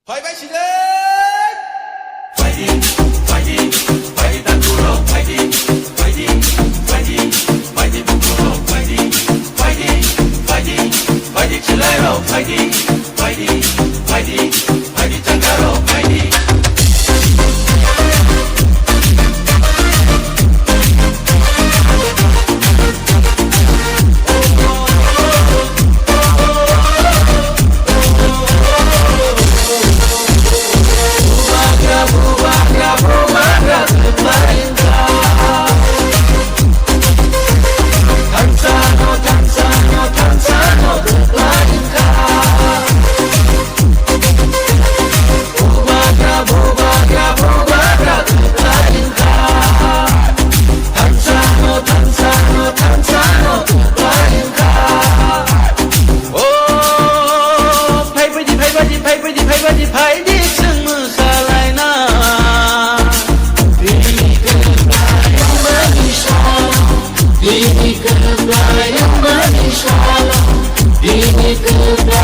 Fighting! Fighting, fighting, fighting Takuro, fighting, fighting, fighting, fighting Bukuro, fighting, fighting, fighting, fighting Chilero, fighting, fighting, fighting, fighting Tangaro, fighting. Dini ke